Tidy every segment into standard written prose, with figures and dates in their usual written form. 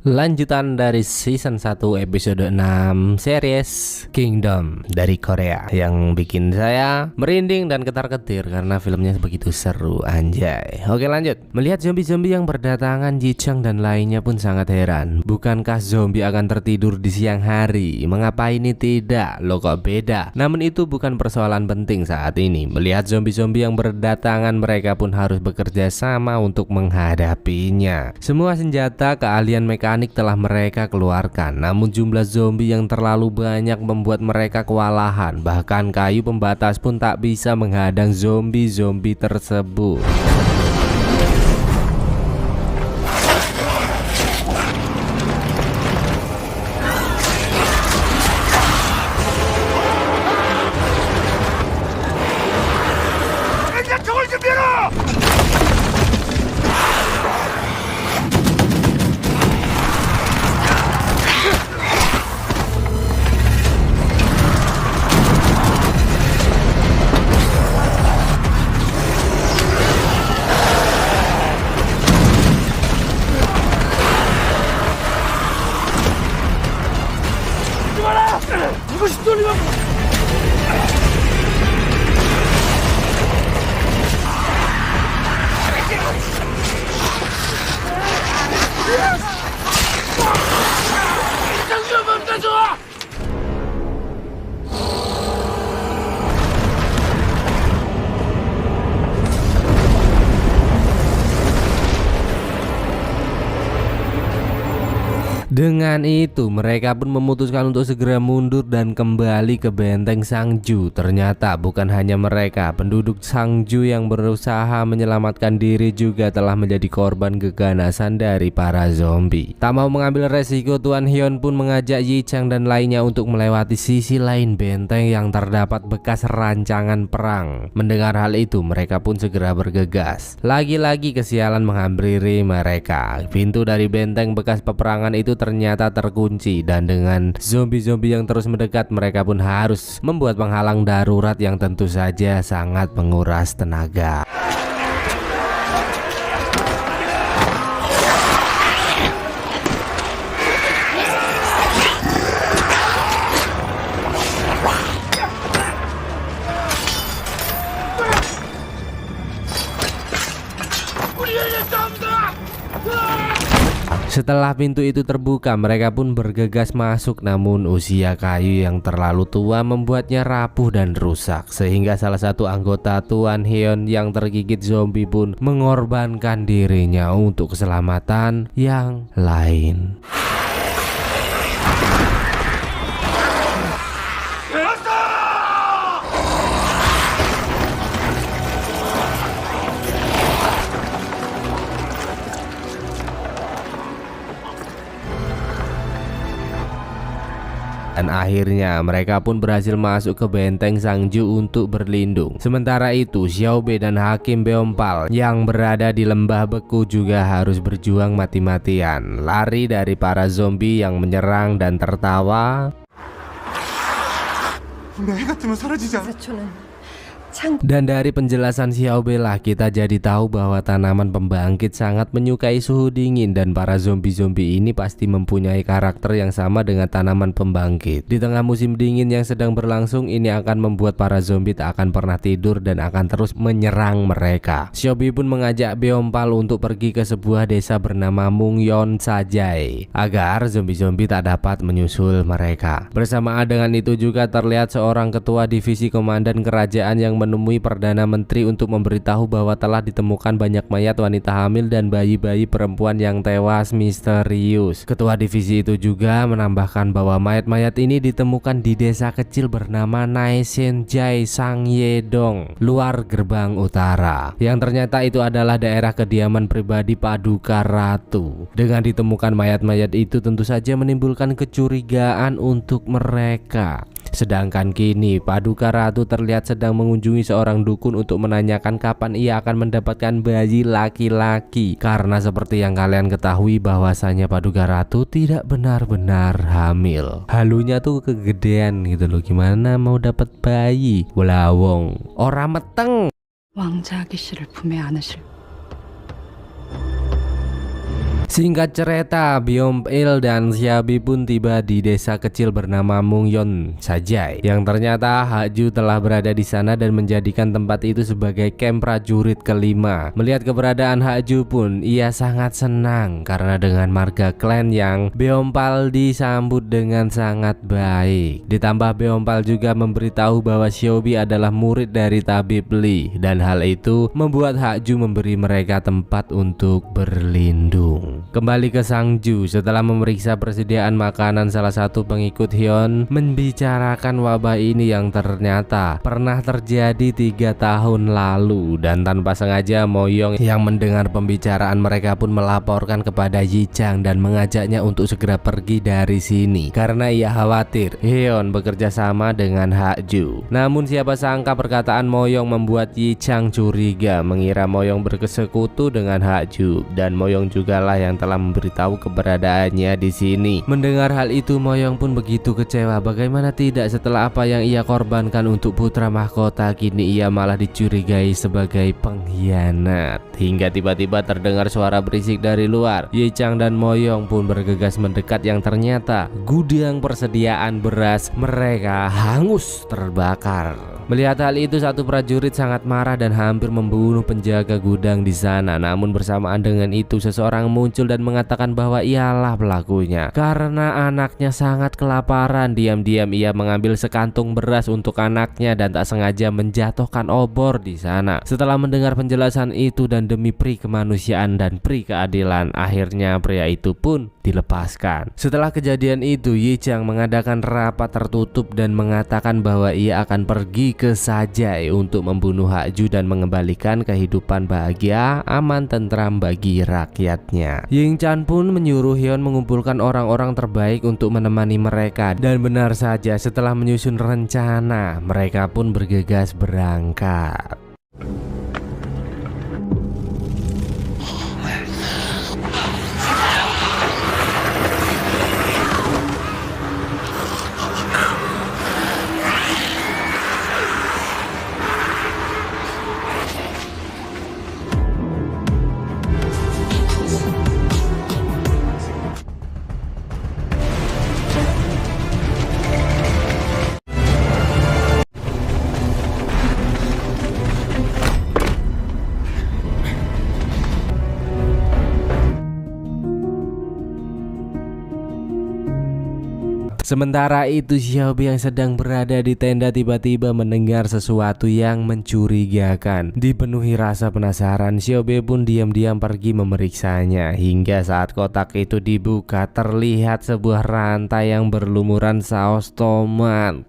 Lanjutan dari season 1 episode 6 series Kingdom dari Korea yang bikin saya merinding dan ketar-ketir karena filmnya begitu seru, anjay. Oke, lanjut. Melihat zombie-zombie yang berdatangan, Ji Chang dan lainnya pun sangat heran. Bukankah zombie akan tertidur di siang hari? Mengapa ini tidak? Loh, kok beda? Namun itu bukan persoalan penting saat ini. Melihat zombie-zombie yang berdatangan, mereka pun harus bekerja sama untuk menghadapinya. Semua senjata, keahlian mekanik telah mereka keluarkan, namun jumlah zombie yang terlalu banyak membuat mereka kewalahan. Bahkan kayu pembatas pun tak bisa menghadang zombie-zombie tersebut. Dengan itu mereka pun memutuskan untuk segera mundur dan kembali ke benteng Sangju. Ternyata bukan hanya mereka, penduduk Sangju yang berusaha menyelamatkan diri juga telah menjadi korban keganasan dari para zombie. Tak mau mengambil resiko, Tuan Hyun pun mengajak Yi Chang dan lainnya untuk melewati sisi lain benteng yang terdapat bekas rancangan perang. Mendengar hal itu, mereka pun segera bergegas. Lagi-lagi kesialan menghampiri mereka. Pintu dari benteng bekas peperangan itu ternyata terkunci, dan dengan zombie-zombie yang terus mendekat, mereka pun harus membuat penghalang darurat yang tentu saja sangat menguras tenaga. Setelah pintu itu terbuka, mereka pun bergegas masuk, namun usia kayu yang terlalu tua membuatnya rapuh dan rusak, sehingga salah satu anggota Tuan Hyun yang tergigit zombie pun mengorbankan dirinya untuk keselamatan yang lain. Dan akhirnya mereka pun berhasil masuk ke benteng Sangju untuk berlindung. Sementara itu Xiaobe dan Hakim Beompal yang berada di lembah beku juga harus berjuang mati-matian, lari dari para zombie yang menyerang dan tertawa. Dan dari penjelasan Xiaobe lah kita jadi tahu bahwa tanaman pembangkit sangat menyukai suhu dingin, dan para zombie-zombie ini pasti mempunyai karakter yang sama dengan tanaman pembangkit. Di tengah musim dingin yang sedang berlangsung ini akan membuat para zombie tak akan pernah tidur dan akan terus menyerang mereka. Xiaobe pun mengajak Beompal untuk pergi ke sebuah desa bernama Mungyeon Sajai agar zombie-zombie tak dapat menyusul mereka. Bersamaan dengan itu juga terlihat seorang ketua divisi komandan kerajaan yang menemui Perdana Menteri untuk memberitahu bahwa telah ditemukan banyak mayat wanita hamil dan bayi-bayi perempuan yang tewas misterius. Ketua divisi itu juga menambahkan bahwa mayat-mayat ini ditemukan di desa kecil bernama Naesenjai Sangyedong, luar gerbang utara, yang ternyata itu adalah daerah kediaman pribadi Paduka Ratu. Dengan ditemukan mayat-mayat itu tentu saja menimbulkan kecurigaan untuk mereka. Sedangkan kini Paduka Ratu terlihat sedang mengunjungi seorang dukun untuk menanyakan kapan ia akan mendapatkan bayi laki-laki. Karena seperti yang kalian ketahui bahwasanya Paduka Ratu tidak benar-benar hamil. Halunya tuh kegedean gitu loh. Gimana mau dapat bayi? Welawong ora meteng. 왕자 아기씨를 품에 안으실 Singkat cerita, Byeom-il dan Xiaobi pun tiba di desa kecil bernama Mungyeon Sajai, yang ternyata Hakju telah berada di sana dan menjadikan tempat itu sebagai camp prajurit kelima. Melihat keberadaan Hakju pun ia sangat senang karena dengan marga klan yang Beompal disambut dengan sangat baik. Ditambah Beompal juga memberitahu bahwa Xiaobi adalah murid dari tabib Lee, dan hal itu membuat Hakju memberi mereka tempat untuk berlindung. Kembali ke Sangju, setelah memeriksa persediaan makanan, salah satu pengikut Hyun membicarakan wabah ini yang ternyata pernah terjadi 3 tahun lalu, dan tanpa sengaja Moyong yang mendengar pembicaraan mereka pun melaporkan kepada Yi Chang dan mengajaknya untuk segera pergi dari sini karena ia khawatir Hyun bekerja sama dengan Hakju. Namun siapa sangka perkataan Moyong membuat Yi Chang curiga, mengira Moyong bersekutu dengan Hakju, dan Moyong jugalah yang telah memberitahu keberadaannya di sini. Mendengar hal itu, Moyong pun begitu kecewa. Bagaimana tidak, setelah apa yang ia korbankan untuk putra mahkota, kini ia malah dicurigai sebagai pengkhianat. Hingga tiba-tiba terdengar suara berisik dari luar. Yi Chang dan Moyong pun bergegas mendekat, yang ternyata gudang persediaan beras mereka hangus terbakar. Melihat hal itu, satu prajurit sangat marah dan hampir membunuh penjaga gudang di sana. Namun bersamaan dengan itu, seseorang muncul dan mengatakan bahwa ialah pelakunya. Karena anaknya sangat kelaparan, diam-diam ia mengambil sekantung beras untuk anaknya dan tak sengaja menjatuhkan obor di sana. Setelah mendengar penjelasan itu dan demi pri kemanusiaan dan pri keadilan, akhirnya pria itu pun dilepaskan. Setelah kejadian itu, Yi Chang mengadakan rapat tertutup dan mengatakan bahwa ia akan pergi ke Sajai untuk membunuh Hakju dan mengembalikan kehidupan bahagia, aman, tentram bagi rakyatnya. Ying Chan pun menyuruh Hyun mengumpulkan orang-orang terbaik untuk menemani mereka, dan benar saja setelah menyusun rencana, mereka pun bergegas berangkat. Sementara itu, Xiaobi yang sedang berada di tenda tiba-tiba mendengar sesuatu yang mencurigakan. Dipenuhi rasa penasaran, Xiaobi pun diam-diam pergi memeriksanya. Hingga saat kotak itu dibuka, terlihat sebuah rantai yang berlumuran saus tomat.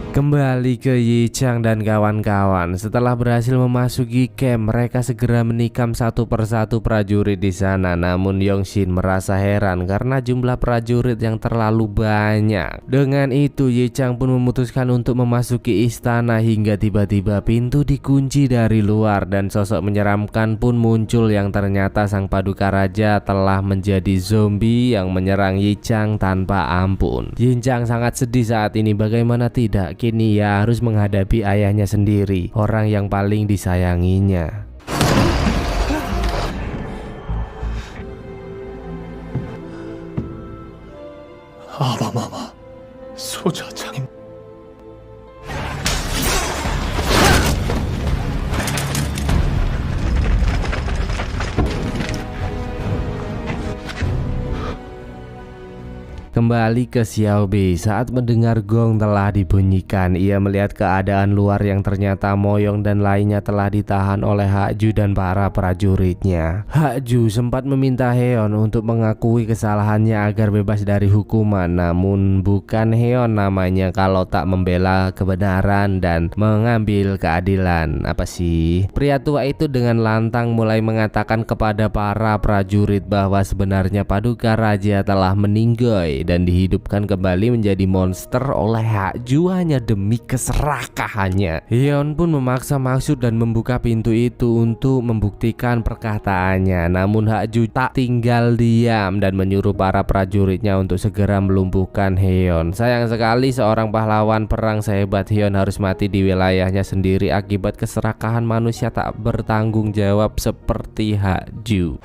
Kembali ke Yi Chang dan kawan-kawan. Setelah berhasil memasuki camp, mereka segera menikam satu persatu prajurit di sana. Namun Yongshin merasa heran karena jumlah prajurit yang terlalu banyak. Dengan itu, Yi Chang pun memutuskan untuk memasuki istana, hingga tiba-tiba pintu dikunci dari luar dan sosok menyeramkan pun muncul, yang ternyata sang paduka raja telah menjadi zombie yang menyerang Yi Chang tanpa ampun. Yi Chang sangat sedih saat ini. Bagaimana tidak, kini ia harus menghadapi ayahnya sendiri, orang yang paling disayanginya. 아바마마 소자 장인 Kembali ke Xiaobi, saat mendengar gong telah dibunyikan, ia melihat keadaan luar yang ternyata Moyong dan lainnya telah ditahan oleh Hakju dan para prajuritnya. Hakju sempat meminta Heon untuk mengakui kesalahannya agar bebas dari hukuman, namun bukan Heon namanya kalau tak membela kebenaran dan mengambil keadilan. Apa sih? Pria tua itu dengan lantang mulai mengatakan kepada para prajurit bahwa sebenarnya paduka raja telah meninggal dan dihidupkan kembali menjadi monster oleh Hakju hanya demi keserakahannya. Hyeon pun memaksa maksud dan membuka pintu itu untuk membuktikan perkataannya. Namun Hakju tak tinggal diam dan menyuruh para prajuritnya untuk segera melumpuhkan Hyeon. Sayang sekali seorang pahlawan perang sehebat Hyeon harus mati di wilayahnya sendiri akibat keserakahan manusia tak bertanggung jawab seperti Hakju.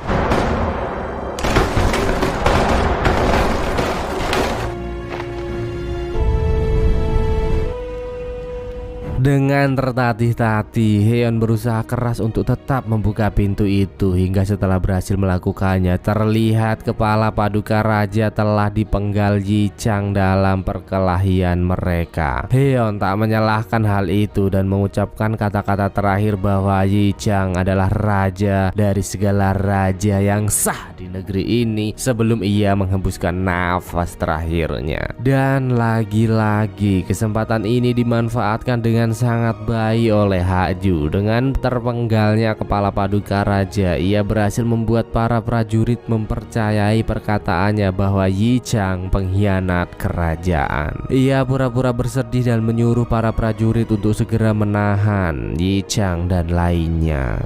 Dengan tertatih-tatih, Hyeon berusaha keras untuk tetap membuka pintu itu hingga setelah berhasil melakukannya, terlihat kepala Paduka Raja telah dipenggal Yi Chang dalam perkelahian mereka. Hyeon tak menyalahkan hal itu dan mengucapkan kata-kata terakhir bahwa Yi Chang adalah raja dari segala raja yang sah di negeri ini sebelum ia menghembuskan nafas terakhirnya. Dan lagi-lagi kesempatan ini dimanfaatkan dengan sangat baik oleh Hakju. Dengan terpenggalnya kepala Paduka Raja, ia berhasil membuat para prajurit mempercayai perkataannya bahwa Yi Chang pengkhianat kerajaan. Ia pura-pura bersedih dan menyuruh para prajurit untuk segera menahan Yi Chang dan lainnya.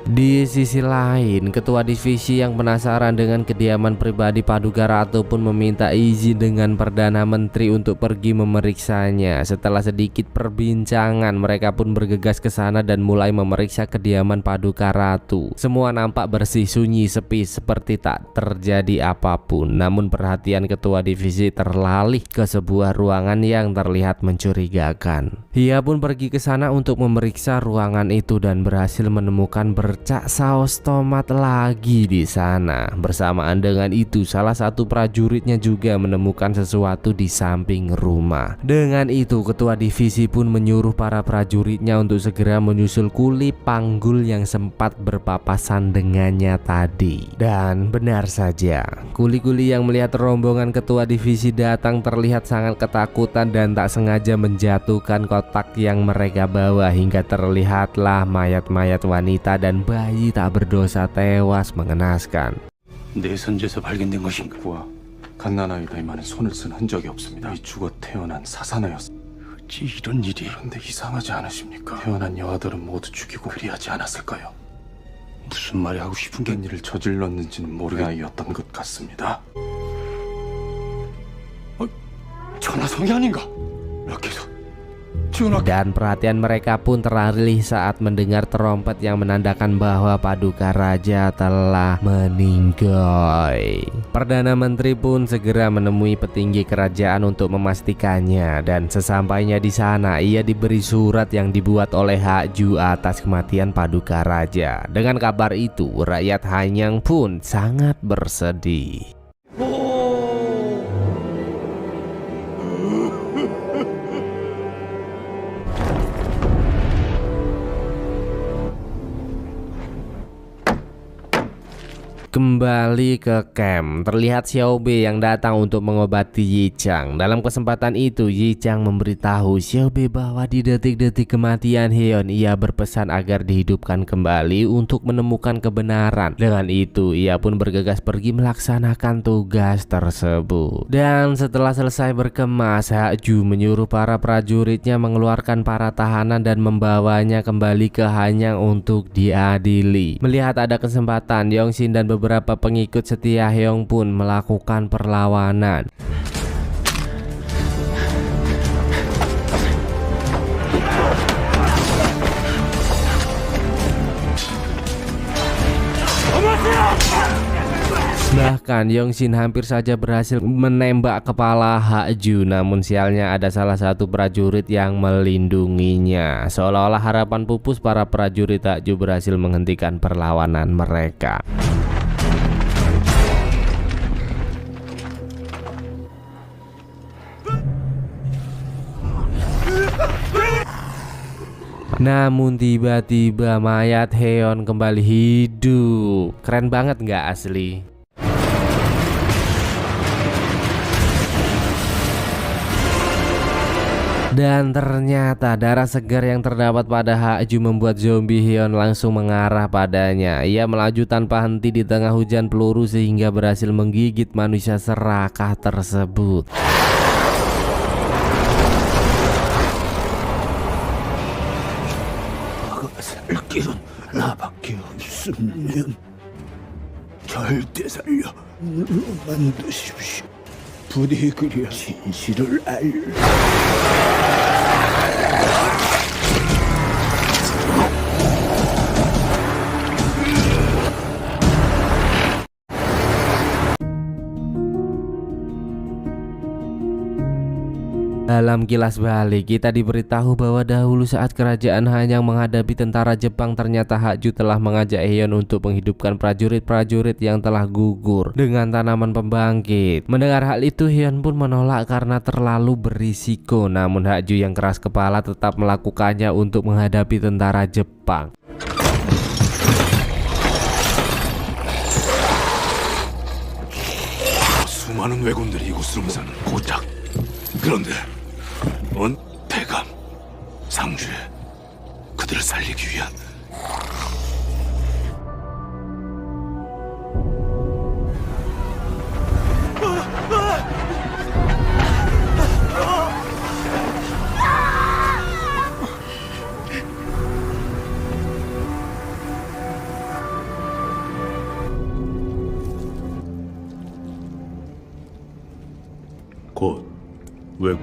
Di sisi lain, ketua divisi yang penasaran dengan kediaman pribadi Paduka Ratu pun meminta izin dengan Perdana Menteri untuk pergi memeriksanya. Setelah sedikit perbincangan, mereka pun bergegas ke sana dan mulai memeriksa kediaman Paduka Ratu. Semua nampak bersih, sunyi, sepi, seperti tak terjadi apapun. Namun perhatian ketua divisi terlalih ke sebuah ruangan yang terlihat mencurigakan. Ia pun pergi ke sana untuk memeriksa ruangan itu dan berhasil menemukan bercak saus tomat lagi di sana. Bersamaan dengan itu, salah satu prajuritnya juga menemukan sesuatu di samping rumah. Dengan itu, ketua divisi pun menyuruh para prajuritnya untuk segera menyusul kuli panggul yang sempat berpapasan dengannya tadi. Dan benar saja, kuli-kuli yang melihat rombongan ketua divisi datang terlihat sangat ketakutan dan tak sengaja menjatuhkan kotak yang mereka bawa hingga terlihatlah mayat-mayat wanita dan bayi tak berdosa tewas mengenaskan. 내 선지에서 발견된 것인가? 부하, 갓난아이다이만은 손을 쓴 흔적이 없습니다. 이 죽어 태어난 사사나였습니다. 어찌 이런 일이? 그런데 이상하지 않으십니까? 태어난 여아들은 모두 죽이고 그리하지 않았을까요? 무슨 말이 하고 싶은 게 일을 저질렀는지는 모르는 아이였던 것 같습니다. 전화성이 아닌가? 락해서 Dan perhatian mereka pun teralih saat mendengar trompet yang menandakan bahwa Paduka Raja telah meninggal. Perdana Menteri pun segera menemui petinggi kerajaan untuk memastikannya, dan sesampainya di sana ia diberi surat yang dibuat oleh Hakju atas kematian Paduka Raja. Dengan kabar itu, rakyat Hanyang pun sangat bersedih. Kembali ke camp, terlihat Xiaobe yang datang untuk mengobati Yi Chang. Dalam kesempatan itu, Yi Chang memberitahu Xiaobe bahwa di detik-detik kematian Hyeon, ia berpesan agar dihidupkan kembali untuk menemukan kebenaran. Dengan itu, ia pun bergegas pergi melaksanakan tugas tersebut. Dan setelah selesai berkemas, Hakju menyuruh para prajuritnya mengeluarkan para tahanan dan membawanya kembali ke Hanyang untuk diadili. Melihat ada kesempatan, Yongshin dan beberapa pengikut setia Hyeon pun melakukan perlawanan. Bahkan Yongshin hampir saja berhasil menembak kepala Hakju, namun sialnya ada salah satu prajurit yang melindunginya. Seolah-olah harapan pupus, para prajurit Hakju berhasil menghentikan perlawanan mereka. Namun tiba-tiba mayat Hyeon kembali hidup. Keren banget nggak asli? Dan ternyata darah segar yang terdapat pada Hakju membuat zombie Hyun langsung mengarah padanya. Ia melaju tanpa henti di tengah hujan peluru sehingga berhasil menggigit manusia serakah tersebut. 살 길은 나밖에 없으면 절대 살려 만드십시오. 부디 그려 진실을 Dalam kilas balik, kita diberitahu bahwa dahulu saat kerajaan Hanyang menghadapi tentara Jepang, ternyata Hakju telah mengajak Hyun untuk menghidupkan prajurit-prajurit yang telah gugur dengan tanaman pembangkit. Mendengar hal itu, Hyun pun menolak karena terlalu berisiko. Namun Hakju yang keras kepala tetap melakukannya untuk menghadapi tentara Jepang. 수많은 왜군들이 이곳으로 무사는 고작 그런데 대감 상주에 그들을 살리기 위한 곧 외.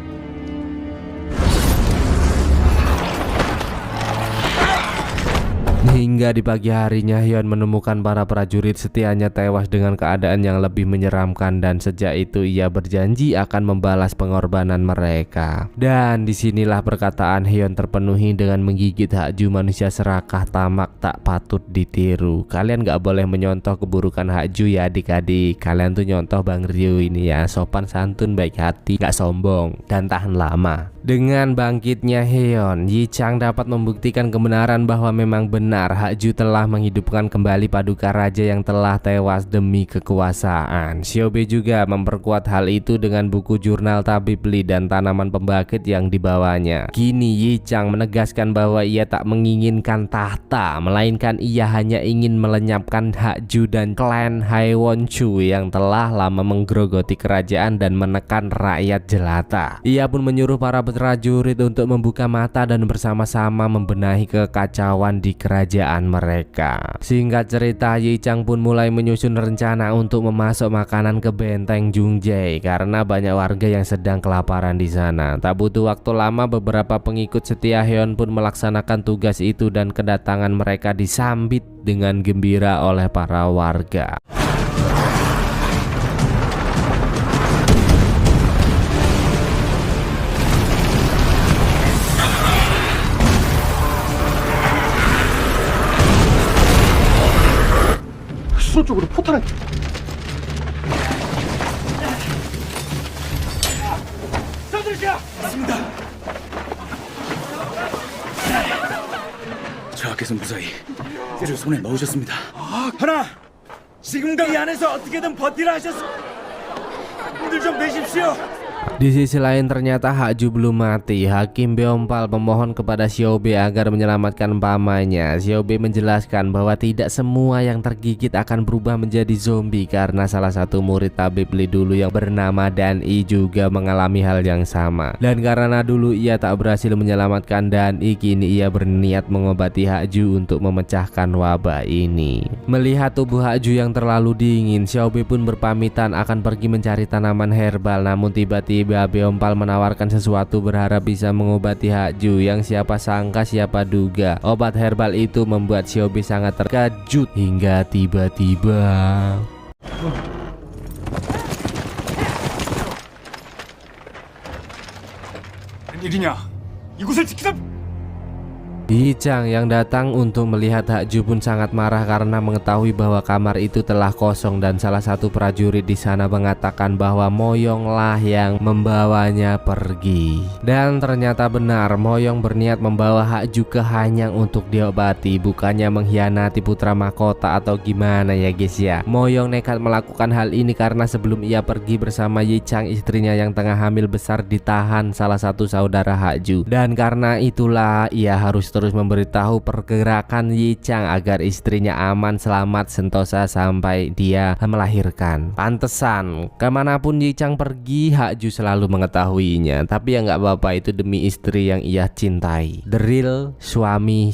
Hingga di pagi harinya Hyun menemukan para prajurit setianya tewas dengan keadaan yang lebih menyeramkan, dan sejak itu ia berjanji akan membalas pengorbanan mereka. Dan disinilah perkataan Hyun terpenuhi dengan menggigit Hakju, manusia serakah tamak tak patut ditiru. Kalian gak boleh menyontoh keburukan Hakju ya adik-adik. Kalian tuh nyontoh Bang Ryu ini ya, sopan santun, baik hati, gak sombong, dan tahan lama. Dengan bangkitnya Hyun, Yi Chang dapat membuktikan kebenaran bahwa memang benar Hakju telah menghidupkan kembali paduka raja yang telah tewas demi kekuasaan. Xiaobei juga memperkuat hal itu dengan buku jurnal Tabib Li dan tanaman pembangkit yang dibawanya. Kini Yi Chang menegaskan bahwa ia tak menginginkan tahta, melainkan ia hanya ingin melenyapkan Hakju dan klan Haiwon Chu yang telah lama menggerogoti kerajaan dan menekan rakyat jelata. Ia pun menyuruh para prajurit untuk membuka mata dan bersama-sama membenahi kekacauan di kerajaan mereka. Singkat cerita, Yi Chang pun mulai menyusun rencana untuk memasok makanan ke benteng Jungjie karena banyak warga yang sedang kelaparan di sana. Tak butuh waktu lama, beberapa pengikut setia Hyun pun melaksanakan tugas itu dan kedatangan mereka disambit dengan gembira oleh para warga. 수로 쪽으로 포탄을 저하께서 무사히 띠를 손에 넣으셨습니다. 하나, 지금과 이 안에서 어떻게든 버티라 하셨습니다. 힘들 좀 내십시오. Di sisi lain ternyata Hakju belum mati. Hakim Beompal memohon kepada Xiaobei agar menyelamatkan pamannya. Xiaobei menjelaskan bahwa tidak semua yang tergigit akan berubah menjadi zombie karena salah satu murid Tabib Li dulu yang bernama Dan I juga mengalami hal yang sama. Dan karena dulu ia tak berhasil menyelamatkan Dan I, kini ia berniat mengobati Hakju untuk memecahkan wabah ini. Melihat tubuh Hakju yang terlalu dingin, Xiaobei pun berpamitan akan pergi mencari tanaman herbal. Namun tiba-tiba Beompal menawarkan sesuatu berharap bisa mengobati Hakju, yang siapa sangka siapa duga obat herbal itu membuat Xiaobei sangat terkejut hingga tiba-tiba 웬일이냐? 이곳을 지키다 Yi Chang yang datang untuk melihat Hakju pun sangat marah karena mengetahui bahwa kamar itu telah kosong dan salah satu prajurit di sana mengatakan bahwa Moyonglah yang membawanya pergi. Dan ternyata benar, Moyong berniat membawa Hakju ke Hanyang untuk diobati, bukannya mengkhianati putra mahkota atau gimana ya guys ya. Moyong nekat melakukan hal ini karena sebelum ia pergi bersama Yi Chang, istrinya yang tengah hamil besar ditahan salah satu saudara Hakju. Dan karena itulah ia harus terus memberitahu pergerakan Yi Chang agar istrinya aman selamat sentosa sampai dia melahirkan. Pantesan kemanapun Yi Chang pergi, Hakju selalu mengetahuinya. Tapi ya nggak apa-apa, itu demi istri yang ia cintai. The real suami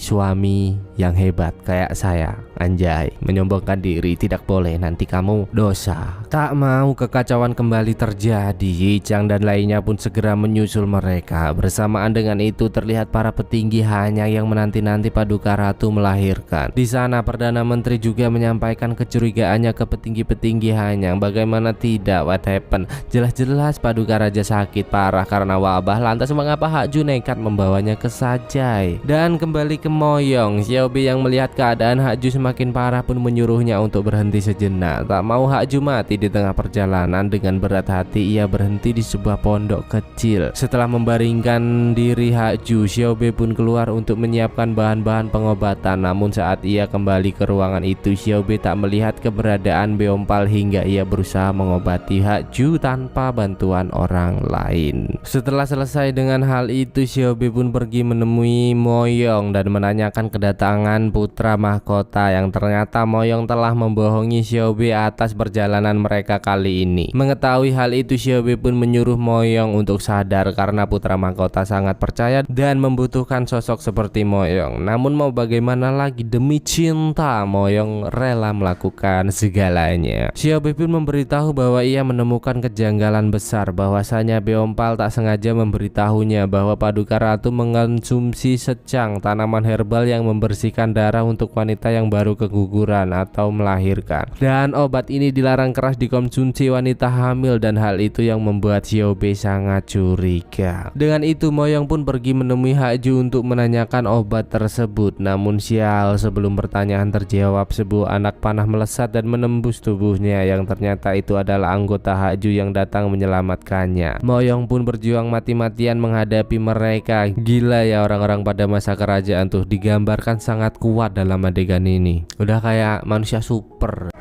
yang hebat kayak saya. Anjay, menyombongkan diri tidak boleh, nanti kamu dosa. Tak mau kekacauan kembali terjadi, Yi Chang dan lainnya pun segera menyusul mereka. Bersamaan dengan itu terlihat para petinggi Hanyang yang menanti-nanti Paduka Ratu melahirkan. Di sana Perdana Menteri juga menyampaikan kecurigaannya ke petinggi-petinggi Hanyang. Bagaimana tidak, what happened? Jelas-jelas Paduka Raja sakit parah karena wabah, lantas mengapa Hakju nekat membawanya ke Sajai? Dan kembali ke Moyong, Xiaobi yang melihat keadaan Hakju semakin parah pun menyuruhnya untuk berhenti sejenak. Tak mau Hakju mati di tengah perjalanan, dengan berat hati ia berhenti di sebuah pondok kecil. Setelah membaringkan diri Hakju, Xiaobi pun keluar untuk menyiapkan bahan-bahan pengobatan. Namun saat ia kembali ke ruangan itu, Xiaobi tak melihat keberadaan Beompal hingga ia berusaha mengobati Hakju tanpa bantuan orang lain. Setelah selesai dengan hal itu, Xiaobi pun pergi menemui Moyong dan menanyakan kedatangan putra mahkota, yang ternyata Moyong telah membohongi Xiaobi atas perjalanan mereka kali ini. Mengetahui hal itu, Xiaobi pun menyuruh Moyong untuk sadar karena putra mahkota sangat percaya dan membutuhkan sosok seperti Moyong. Namun mau bagaimana lagi, demi cinta Moyong rela melakukan segalanya. Xiaobi pun memberitahu bahwa ia menemukan kejanggalan besar, bahwasanya Beompal tak sengaja memberitahunya bahwa Paduka Ratu mengonsumsi secang, tanaman herbal yang membersihkan darah untuk wanita yang baru keguguran atau melahirkan. Dan obat ini dilarang keras dikonsumsi wanita hamil, dan hal itu yang membuat Xiaobi sangat curiga. Dengan itu Moyong pun pergi menemui Hakju untuk menanyakan obat tersebut. Namun sial, sebelum pertanyaan terjawab, sebuah anak panah melesat dan menembus tubuhnya, yang ternyata itu adalah anggota Hakju yang datang menyelamatkannya. Moyong pun berjuang mati-matian menghadapi mereka. Gila ya orang-orang pada masa kerajaan tuh, digambarkan sangat kuat dalam adegan ini. Udah kayak manusia super.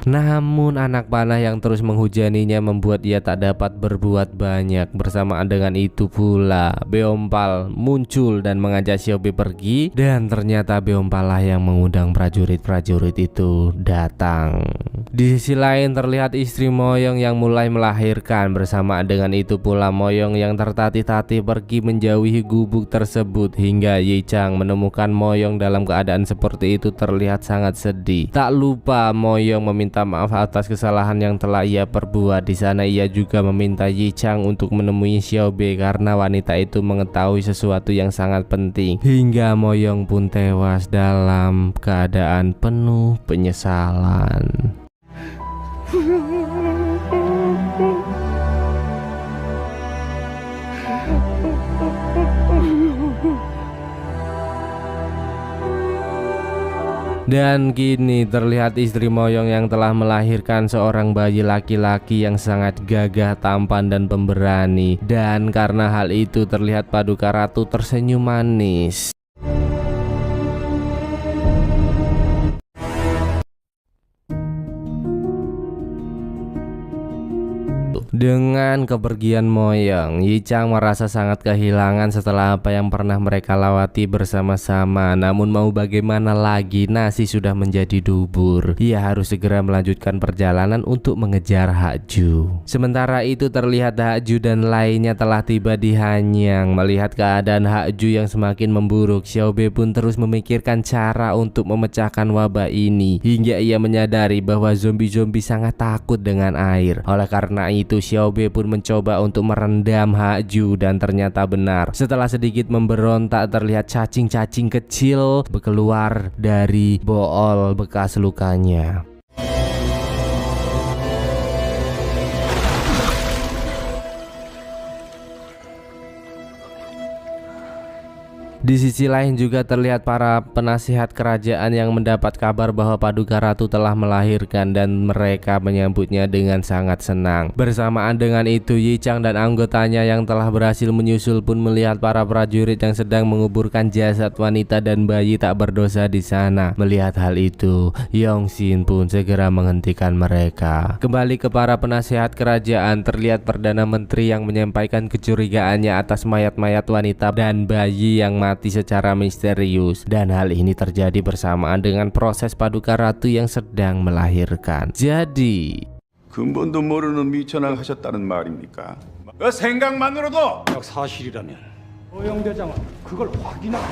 Namun anak panah yang terus menghujaninya membuat ia tak dapat berbuat banyak. Bersamaan dengan itu pula Beompal muncul dan mengajak Xiaobi pergi, dan ternyata Beompal lah yang mengundang prajurit-prajurit itu datang. Di sisi lain terlihat istri Moyong yang mulai melahirkan. Bersamaan dengan itu pula Moyong yang tertatih-tatih pergi menjauhi gubuk tersebut, hingga Yi Chang menemukan Moyong dalam keadaan seperti itu terlihat sangat sedih. Tak lupa Moyong meminta maaf atas kesalahan yang telah ia perbuat. Di sana ia juga meminta Yi Chang untuk menemui Xiaobi karena wanita itu mengetahui sesuatu yang sangat penting, hingga Moyong pun tewas dalam keadaan penuh penyesalan. Dan kini terlihat istri Moyong yang telah melahirkan seorang bayi laki-laki yang sangat gagah, tampan dan pemberani. Dan karena hal itu terlihat Paduka Ratu tersenyum manis. Dengan kepergian Moyong, Yi Chang merasa sangat kehilangan setelah apa yang pernah mereka lewati bersama-sama. Namun mau bagaimana lagi, nasi sudah menjadi dubur. Ia harus segera melanjutkan perjalanan untuk mengejar Hakju. Sementara itu terlihat Hakju dan lainnya telah tiba di Hanyang. Melihat keadaan Hakju yang semakin memburuk, Xiaobi pun terus memikirkan cara untuk memecahkan wabah ini, hingga ia menyadari bahwa zombie-zombie sangat takut dengan air. Oleh karena itu Xiaobe pun mencoba untuk merendam Haju dan ternyata benar. Setelah sedikit memberontak, terlihat cacing-cacing kecil keluar dari bool bekas lukanya. Di sisi lain juga terlihat para penasihat kerajaan yang mendapat kabar bahwa Paduka Ratu telah melahirkan dan mereka menyambutnya dengan sangat senang. Bersamaan dengan itu, Yi Chang dan anggotanya yang telah berhasil menyusul pun melihat para prajurit yang sedang menguburkan jasad wanita dan bayi tak berdosa di sana. Melihat hal itu, Yongxin pun segera menghentikan mereka. Kembali ke para penasihat kerajaan, terlihat Perdana Menteri yang menyampaikan kecurigaannya atas mayat-mayat wanita dan bayi yang mati secara misterius, dan hal ini terjadi bersamaan dengan proses Paduka Ratu yang sedang melahirkan. Jadi 근본도 모르는 미천을 하셨다는 말입니까? 그 생각만으로도 사실이라면 허영대장은 그걸 확인하고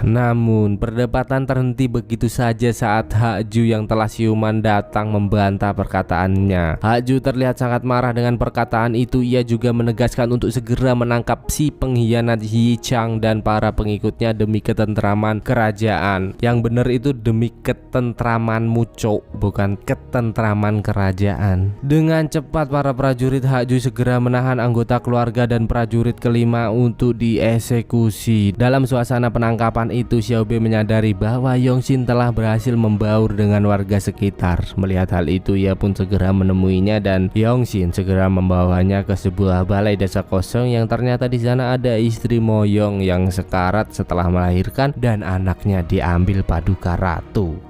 namun perdebatan terhenti begitu saja saat Haju yang telah siuman datang membantah perkataannya. Haju terlihat sangat marah dengan perkataan itu. Ia juga menegaskan untuk segera menangkap si pengkhianat Yi Chang dan para pengikutnya demi ketentraman kerajaan. Yang benar itu demi ketentramanmu, Cok, bukan ketentraman kerajaan. Dengan cepat para prajurit Haju segera menahan anggota keluarga dan prajurit kelima untuk dieksekusi. Dalam suasana penangkapan itu, Xiaobe menyadari bahwa Yongxin telah berhasil membaur dengan warga sekitar. Melihat hal itu, ia pun segera menemuinya dan Yongxin segera membawanya ke sebuah balai desa kosong yang ternyata di sana ada istri Moyong yang sekarat setelah melahirkan dan anaknya diambil Paduka Ratu.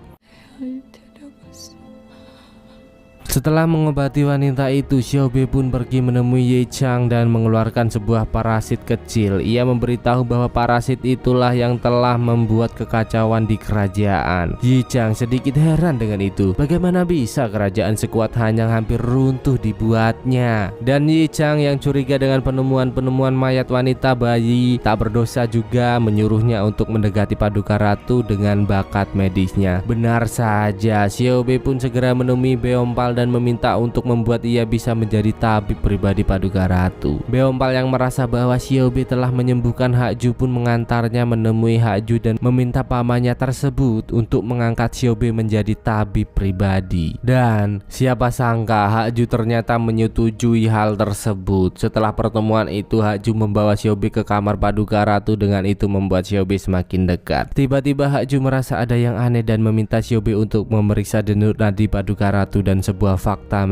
Setelah mengobati wanita itu, Xiaobe pun pergi menemui Yi Chang dan mengeluarkan sebuah parasit kecil. Ia memberitahu bahwa parasit itulah yang telah membuat kekacauan di kerajaan. Yi Chang sedikit heran dengan itu. Bagaimana bisa kerajaan sekuat Han yang hampir runtuh dibuatnya? Dan Yi Chang yang curiga dengan penemuan-penemuan mayat wanita bayi tak berdosa juga menyuruhnya untuk mendekati Paduka Ratu dengan bakat medisnya. Benar saja, Xiaobe pun segera menemui Beompal dan meminta untuk membuat ia bisa menjadi tabib pribadi Paduka Ratu. Beompal yang merasa bahwa Xiaobe telah menyembuhkan Haju pun mengantarnya menemui Haju dan meminta pamannya tersebut untuk mengangkat Xiaobe menjadi tabib pribadi. Dan siapa sangka Haju ternyata menyetujui hal tersebut. Setelah pertemuan itu, Haju membawa Xiaobe ke kamar Paduka Ratu. Dengan itu membuat Xiaobe semakin dekat. Tiba-tiba Haju merasa ada yang aneh dan meminta Xiaobe untuk memeriksa denyut nadi Paduka Ratu dan sebuah fakta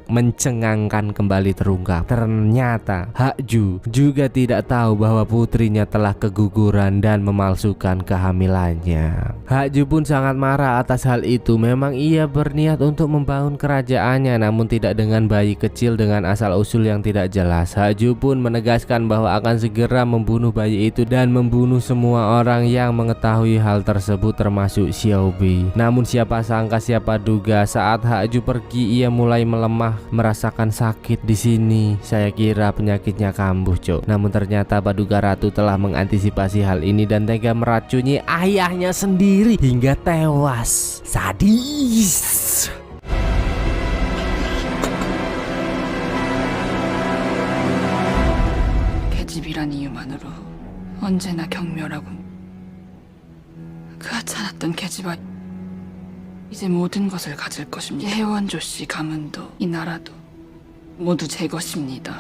mencengangkan kembali terungkap. Ternyata Haju juga tidak tahu bahwa putrinya telah keguguran dan memalsukan kehamilannya. Haju pun sangat marah atas hal itu. Memang ia berniat untuk membangun kerajaannya, namun tidak dengan bayi kecil dengan asal-usul yang tidak jelas. Haju pun menegaskan bahwa akan segera membunuh bayi itu dan membunuh semua orang yang mengetahui hal tersebut termasuk Xiaobe. Namun siapa sangka siapa duga saat Haju pergi ia mulai melemah, merasakan sakit. Di sini saya kira penyakitnya kambuh, Cok. Namun ternyata Paduka Ratu telah mengantisipasi hal ini dan tega meracuni ayahnya sendiri hingga tewas. Sadis. 계집이란 이유만으로 언제나 경멸하고 그 하찮았던 계집아 이제 모든 것을 가질 것입니다. 해원조씨 가문도 이 나라도 모두 제 것입니다.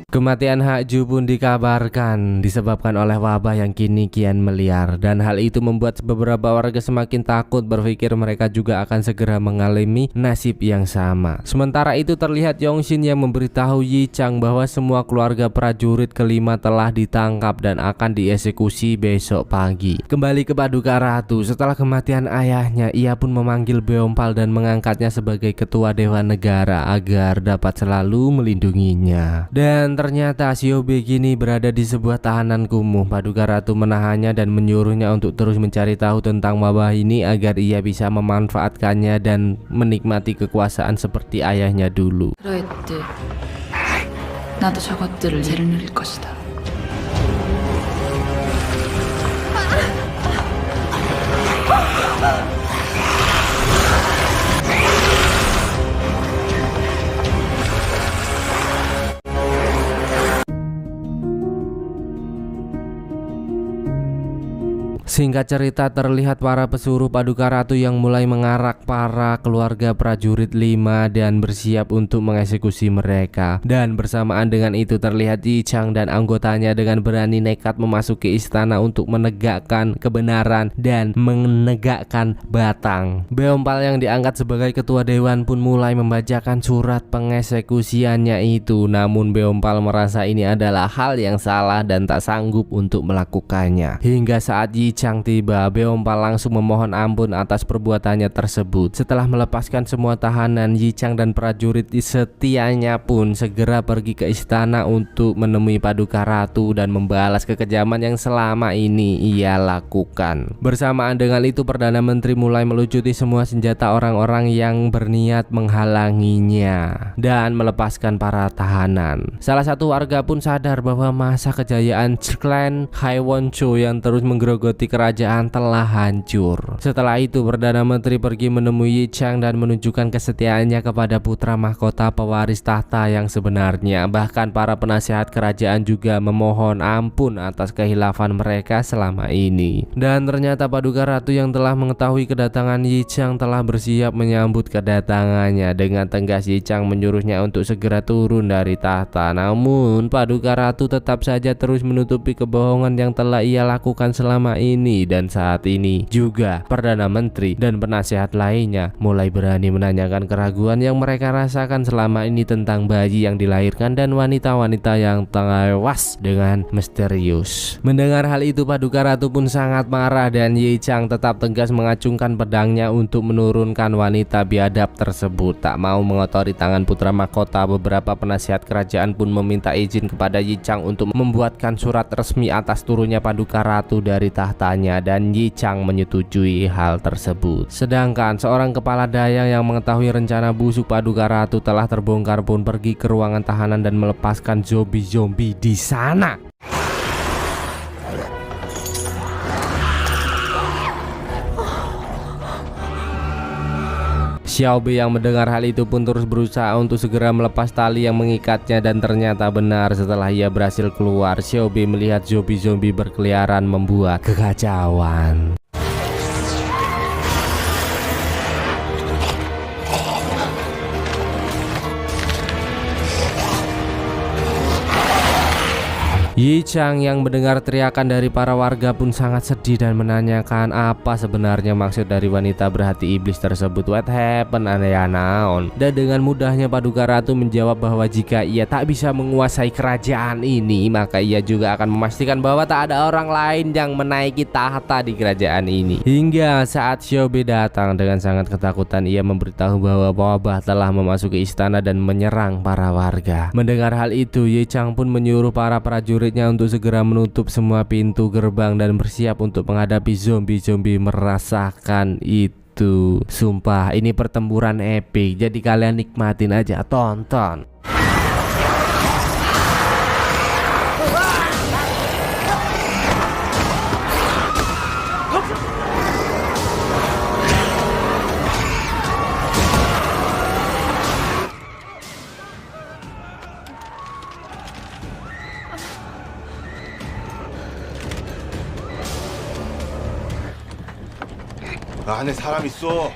Kematian Haju pun dikabarkan disebabkan oleh wabah yang kini kian meliar, dan hal itu membuat beberapa warga semakin takut, berpikir mereka juga akan segera mengalami nasib yang sama. Sementara itu terlihat Yongxin yang memberitahu Yi Chang bahwa semua keluarga prajurit kelima telah ditangkap dan akan dieksekusi besok pagi. Kembali ke Paduka Ratu, setelah kematian ayahnya, ia pun memanggil Beompal dan mengangkatnya sebagai ketua Dewan Negara agar dapat selalu melindunginya. Dan ternyata Xiaobe kini berada di sebuah tahanan kumuh. Paduka Ratu menahannya dan menyuruhnya untuk terus mencari tahu tentang wabah ini agar ia bisa memanfaatkannya dan menikmati kekuasaan seperti ayahnya dulu. 그러했듯 나도 저것들을 죄를 누릴 것이다. Singkat cerita, terlihat para pesuruh Paduka Ratu yang mulai mengarak para keluarga prajurit 5 dan bersiap untuk mengeksekusi mereka. Dan bersamaan dengan itu terlihat Yi Chang dan anggotanya dengan berani nekat memasuki istana untuk menegakkan kebenaran dan menegakkan batang. Beompal yang diangkat sebagai ketua dewan pun mulai membacakan surat pengeksekusiannya itu. Namun Beompal merasa ini adalah hal yang salah dan tak sanggup untuk melakukannya. Hingga saat Yi Chang tiba, Beompal langsung memohon ampun atas perbuatannya tersebut. Setelah melepaskan semua tahanan, Yi Chang dan prajurit setianya pun segera pergi ke istana untuk menemui Paduka Ratu dan membalas kekejaman yang selama ini ia lakukan. Bersamaan dengan itu, Perdana Menteri mulai melucuti semua senjata orang-orang yang berniat menghalanginya dan melepaskan para tahanan. Salah satu warga pun sadar bahwa masa kejayaan klan Haiwoncho yang terus menggerogoti kerajaan telah hancur. Setelah itu, Perdana Menteri pergi menemui Yi Chang dan menunjukkan kesetiaannya kepada putra mahkota pewaris tahta yang sebenarnya. Bahkan para penasihat kerajaan juga memohon ampun atas kehilafan mereka selama ini. Dan ternyata Paduka Ratu yang telah mengetahui kedatangan Yi Chang telah bersiap menyambut kedatangannya. Dengan tegas Yi Chang menyuruhnya untuk segera turun dari tahta. Namun Paduka Ratu tetap saja terus menutupi kebohongan yang telah ia lakukan selama ini. Dan saat ini juga Perdana Menteri dan penasihat lainnya mulai berani menanyakan keraguan yang mereka rasakan selama ini tentang bayi yang dilahirkan dan wanita-wanita yang tewas dengan misterius. Mendengar hal itu, Paduka Ratu pun sangat marah dan Yi Chang tetap tegas mengacungkan pedangnya untuk menurunkan wanita biadab tersebut. Tak mau mengotori tangan putra mahkota, beberapa penasihat kerajaan pun meminta izin kepada Yi Chang untuk membuatkan surat resmi atas turunnya Paduka Ratu dari tahtanya, dan Yi Chang menyetujui hal tersebut. Sedangkan seorang kepala dayang yang mengetahui rencana busuk Paduka Ratu telah terbongkar pun pergi ke ruangan tahanan dan melepaskan zombie-zombie di sana. Xiao Bei yang mendengar hal itu pun terus berusaha untuk segera melepas tali yang mengikatnya, dan ternyata benar. Setelah ia berhasil keluar, Xiao Bei melihat zombie-zombie berkeliaran membuat kekacauan. Yi Chang yang mendengar teriakan dari para warga pun sangat sedih dan menanyakan apa sebenarnya maksud dari wanita berhati iblis tersebut. What happened, ya naon? Dan dengan mudahnya Paduka Ratu menjawab bahwa jika ia tak bisa menguasai kerajaan ini, maka ia juga akan memastikan bahwa tak ada orang lain yang menaiki tahta di kerajaan ini. Hingga saat Xiao Bei datang dengan sangat ketakutan, ia memberitahu bahwa wabah telah memasuki istana dan menyerang para warga. Mendengar hal itu, Yi Chang pun menyuruh para prajurit untuk segera menutup semua pintu gerbang dan bersiap untuk menghadapi zombie-zombie. Merasakan itu, sumpah ini pertempuran epic, jadi kalian nikmatin aja, tonton. 안에 사람 있어.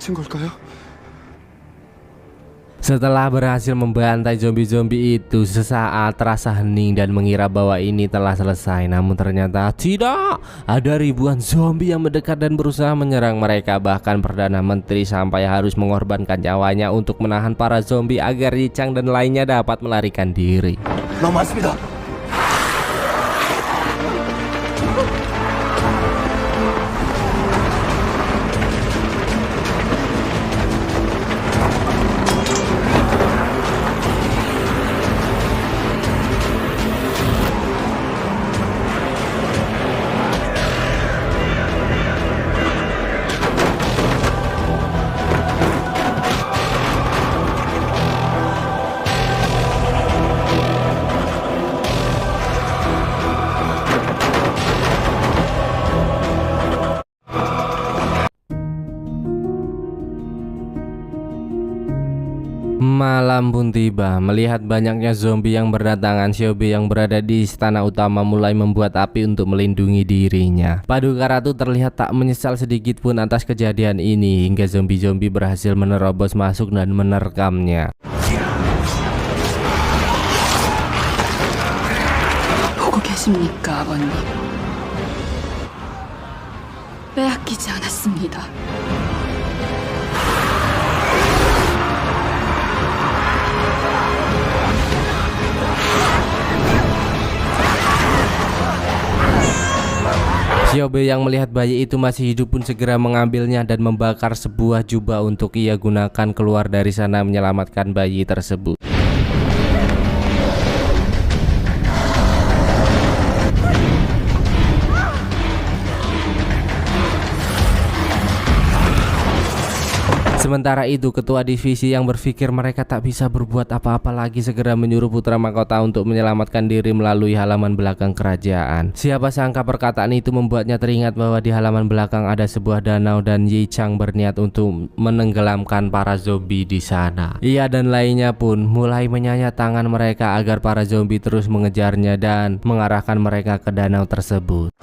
끝인 걸까요? Setelah berhasil membantai zombie-zombie itu, sesaat terasa hening dan mengira bahwa ini telah selesai. Namun ternyata tidak. Ada ribuan zombie yang mendekat dan berusaha menyerang mereka. Bahkan Perdana Menteri sampai harus mengorbankan nyawanya untuk menahan para zombie agar Yi Chang dan lainnya dapat melarikan diri. 넘어왔습니다. pun tiba. Melihat banyaknya zombie yang berdatangan, Xiaobei yang berada di istana utama mulai membuat api untuk melindungi dirinya. Paduka Ratu terlihat tak menyesal sedikit pun atas kejadian ini hingga zombie-zombie berhasil menerobos masuk dan menerkamnya. 보고 계십니까, 아버님? 빼앗기지 않았습니다. Xiaobei yang melihat bayi itu masih hidup pun segera mengambilnya dan membakar sebuah jubah untuk ia gunakan keluar dari sana menyelamatkan bayi tersebut. Sementara itu, ketua divisi yang berpikir mereka tak bisa berbuat apa-apa lagi segera menyuruh putra mahkota untuk menyelamatkan diri melalui halaman belakang kerajaan. Siapa sangka perkataan itu membuatnya teringat bahwa di halaman belakang ada sebuah danau dan Yi Chang berniat untuk menenggelamkan para zombie di sana. Ia dan lainnya pun mulai menyayat tangan mereka agar para zombie terus mengejarnya dan mengarahkan mereka ke danau tersebut.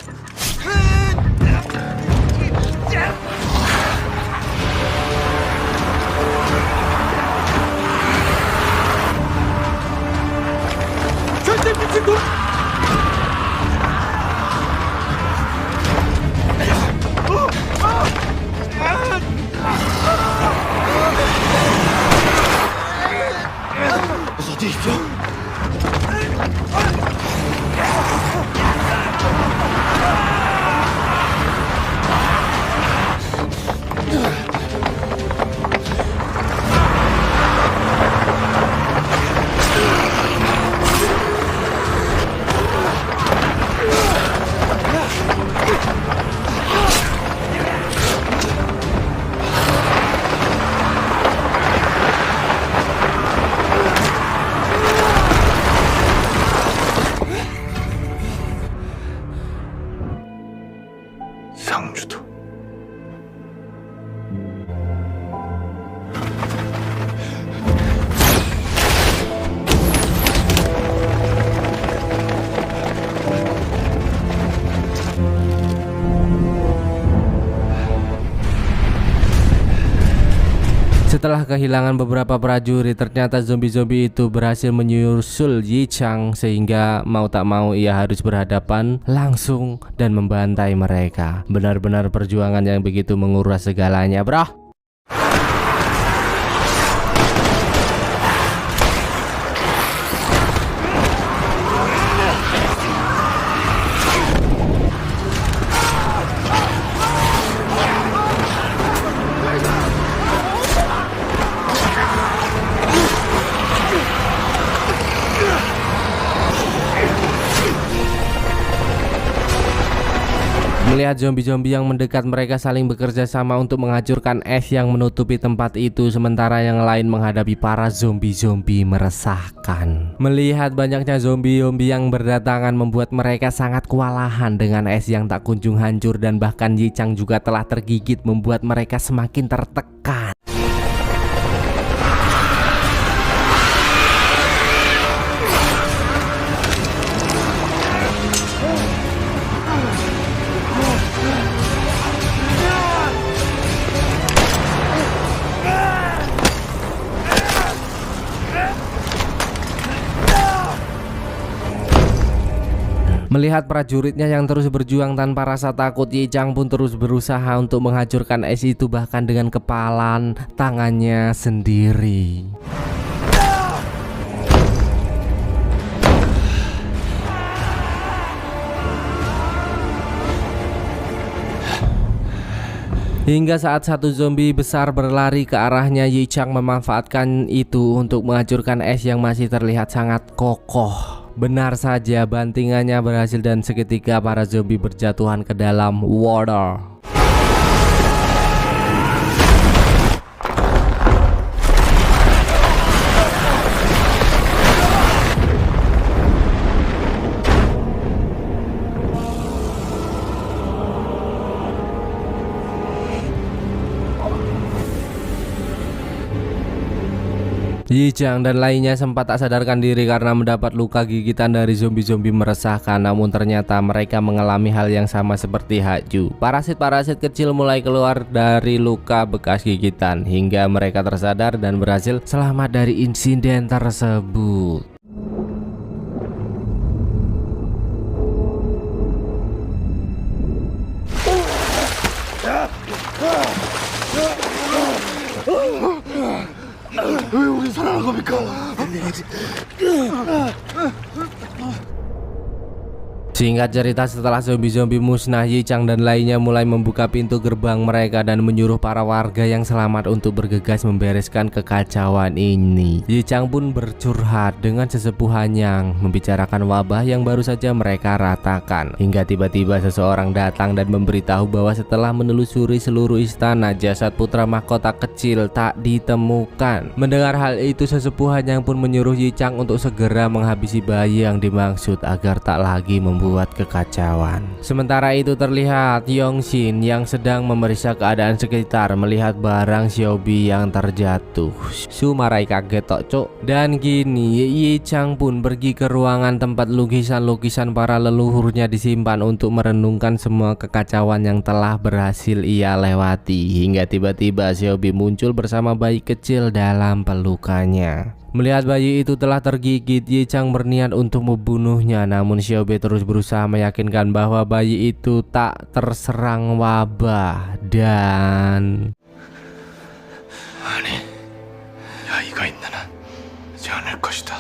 어서 뛰십시오. 상주도 Setelah kehilangan beberapa prajurit, ternyata zombie-zombie itu berhasil menyusul Yi Chang sehingga mau tak mau ia harus berhadapan langsung dan membantai mereka. Benar-benar perjuangan yang begitu menguras segalanya, bro. Melihat zombie-zombie yang mendekat, mereka saling bekerja sama untuk menghancurkan es yang menutupi tempat itu, sementara yang lain menghadapi para zombie-zombie meresahkan. Melihat banyaknya zombie-zombie yang berdatangan membuat mereka sangat kewalahan dengan es yang tak kunjung hancur, dan bahkan Yi Chang juga telah tergigit membuat mereka semakin tertekan. Melihat prajuritnya yang terus berjuang tanpa rasa takut, Yi Chang pun terus berusaha untuk menghancurkan es itu bahkan dengan kepalan tangannya sendiri. Hingga saat satu zombie besar berlari ke arahnya, Yi Chang memanfaatkan itu untuk menghancurkan es yang masih terlihat sangat kokoh. Benar saja, bantingannya berhasil dan seketika para zombie berjatuhan ke dalam water. Yichang dan lainnya sempat tak sadarkan diri karena mendapat luka gigitan dari zombie-zombie meresahkan. Namun ternyata mereka mengalami hal yang sama seperti Haju. Parasit-parasit kecil mulai keluar dari luka bekas gigitan hingga mereka tersadar dan berhasil selamat dari insiden tersebut. 왜 우리 살아난 겁니까? Singkat cerita, setelah zombie-zombie musnah, Yichang dan lainnya mulai membuka pintu gerbang mereka dan menyuruh para warga yang selamat untuk bergegas membereskan kekacauan ini. Yichang pun bercurhat dengan sesepuhan yang membicarakan wabah yang baru saja mereka ratakan. Hingga tiba-tiba seseorang datang dan memberitahu bahwa setelah menelusuri seluruh istana, jasad putra mahkota kecil tak ditemukan. Mendengar hal itu, sesepuhan yang pun menyuruh Yichang untuk segera menghabisi bayi yang dimaksud agar tak lagi membuat kekacauan. Sementara itu terlihat Yongshin yang sedang memeriksa keadaan sekitar melihat barang Xiaobi yang terjatuh. Su marai kaget tok cuk. Dan kini Yichang pun pergi ke ruangan tempat lukisan-lukisan para leluhurnya disimpan untuk merenungkan semua kekacauan yang telah berhasil ia lewati. Hingga tiba-tiba Xiaobi muncul bersama bayi kecil dalam pelukannya. Melihat bayi itu telah tergigit, Yichang berniat untuk membunuhnya. Namun Xiaobi terus berusaha meyakinkan bahwa bayi itu tak terserang wabah dan 아니, 아이가 있는 한 하지 않을 것이다.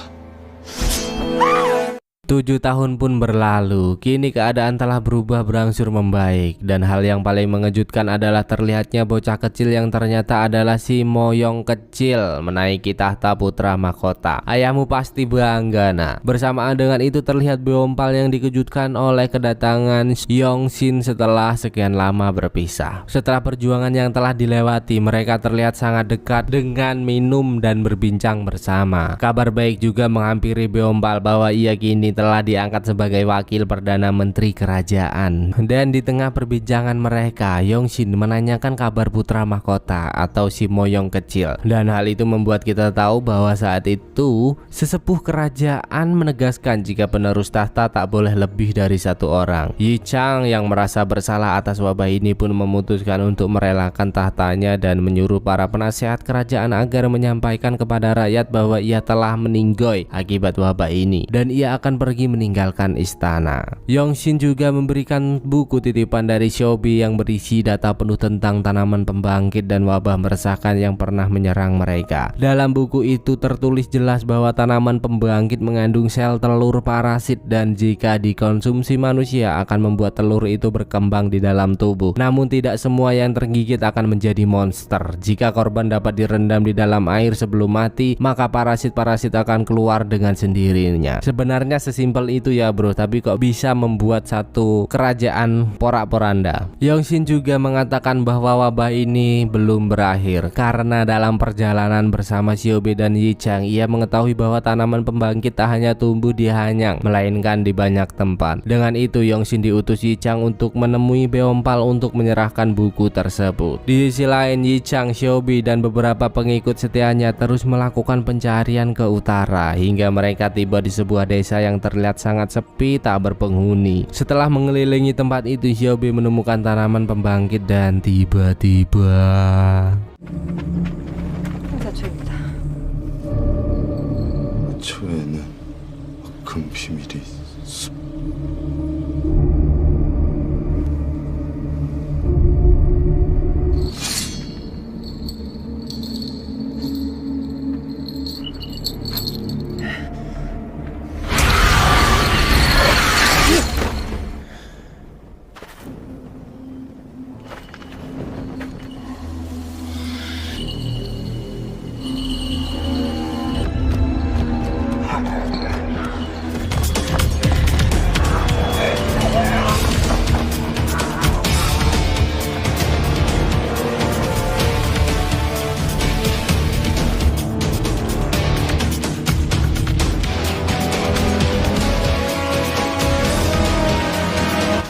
7 tahun pun berlalu, kini keadaan telah berubah berangsur membaik. Dan hal yang paling mengejutkan adalah terlihatnya bocah kecil yang ternyata adalah si Moyong kecil menaiki tahta putra mahkota. Ayahmu pasti bangga nak. Bersamaan dengan itu terlihat Beompal yang dikejutkan oleh kedatangan Yongshin setelah sekian lama berpisah. Setelah perjuangan yang telah dilewati, mereka terlihat sangat dekat dengan minum dan berbincang bersama. Kabar baik juga menghampiri Beompal bahwa ia kini telah diangkat sebagai wakil Perdana Menteri Kerajaan. Dan di tengah perbincangan mereka, Yongshin menanyakan kabar putra mahkota atau si Moyong kecil. Dan hal itu membuat kita tahu bahwa saat itu sesepuh kerajaan menegaskan jika penerus tahta tak boleh lebih dari 1 orang. Yichang yang merasa bersalah atas wabah ini pun memutuskan untuk merelakan tahtanya dan menyuruh para penasehat kerajaan agar menyampaikan kepada rakyat bahwa ia telah meninggoy akibat wabah ini dan ia akan pergi meninggalkan istana. Yongshin juga memberikan buku titipan dari Xiaobi yang berisi data penuh tentang tanaman pembangkit dan wabah meresahkan yang pernah menyerang mereka. Dalam buku itu tertulis jelas bahwa tanaman pembangkit mengandung sel telur parasit dan jika dikonsumsi manusia akan membuat telur itu berkembang di dalam tubuh. Namun tidak semua yang tergigit akan menjadi monster. Jika korban dapat direndam di dalam air sebelum mati, maka parasit-parasit akan keluar dengan sendirinya. Sebenarnya sesimpel itu ya bro, tapi kok bisa membuat satu kerajaan porak-poranda. Yongshin juga mengatakan bahwa wabah ini belum berakhir karena dalam perjalanan bersama Xiaobi dan Yichang, ia mengetahui bahwa tanaman pembangkit tak hanya tumbuh di Hanyang melainkan di banyak tempat. Dengan itu Yongshin diutus Yichang untuk menemui Beompal untuk menyerahkan buku tersebut. Di sisi lain Yichang, Xiaobi dan beberapa pengikut setianya terus melakukan pencarian ke utara hingga mereka tiba di sebuah desa yang terlihat sangat sepi tak berpenghuni. Setelah mengelilingi tempat itu, Xiaobi menemukan tanaman pembangkit dan tiba-tiba 저에는 큰 비밀이 있어.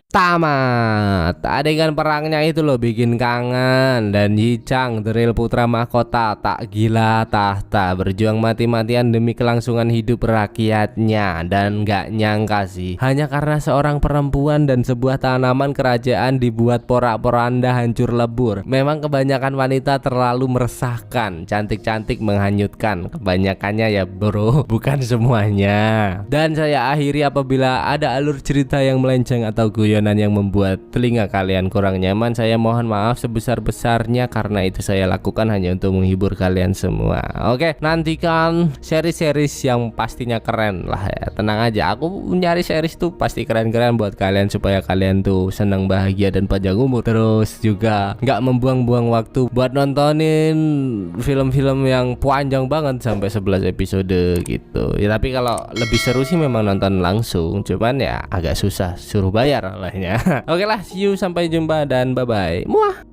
Tamat. Adegan perangnya itu loh bikin kangen. Dan Yichang, the real putra mahkota, tak gila tahta, berjuang mati-matian demi kelangsungan hidup rakyatnya. Dan gak nyangka sih, hanya karena seorang perempuan dan sebuah tanaman kerajaan dibuat porak-poranda hancur lebur. Memang kebanyakan wanita terlalu meresahkan, cantik-cantik menghanyutkan. Kebanyakannya ya bro, bukan semuanya. Dan saya akhiri apabila ada alur cerita yang melenceng atau guyon yang membuat telinga kalian kurang nyaman, saya mohon maaf sebesar-besarnya karena itu saya lakukan hanya untuk menghibur kalian semua. Oke, nantikan seri-series yang pastinya keren lah ya. Tenang aja, aku nyari series tuh pasti keren-keren buat kalian supaya kalian tuh senang, bahagia dan panjang umur. Terus juga nggak membuang-buang waktu buat nontonin film-film yang panjang banget sampai 11 episode gitu. Ya tapi kalau lebih seru sih memang nonton langsung, cuman ya agak susah, suruh bayar lah. Oke lah, see you, sampai jumpa dan bye bye. Muah.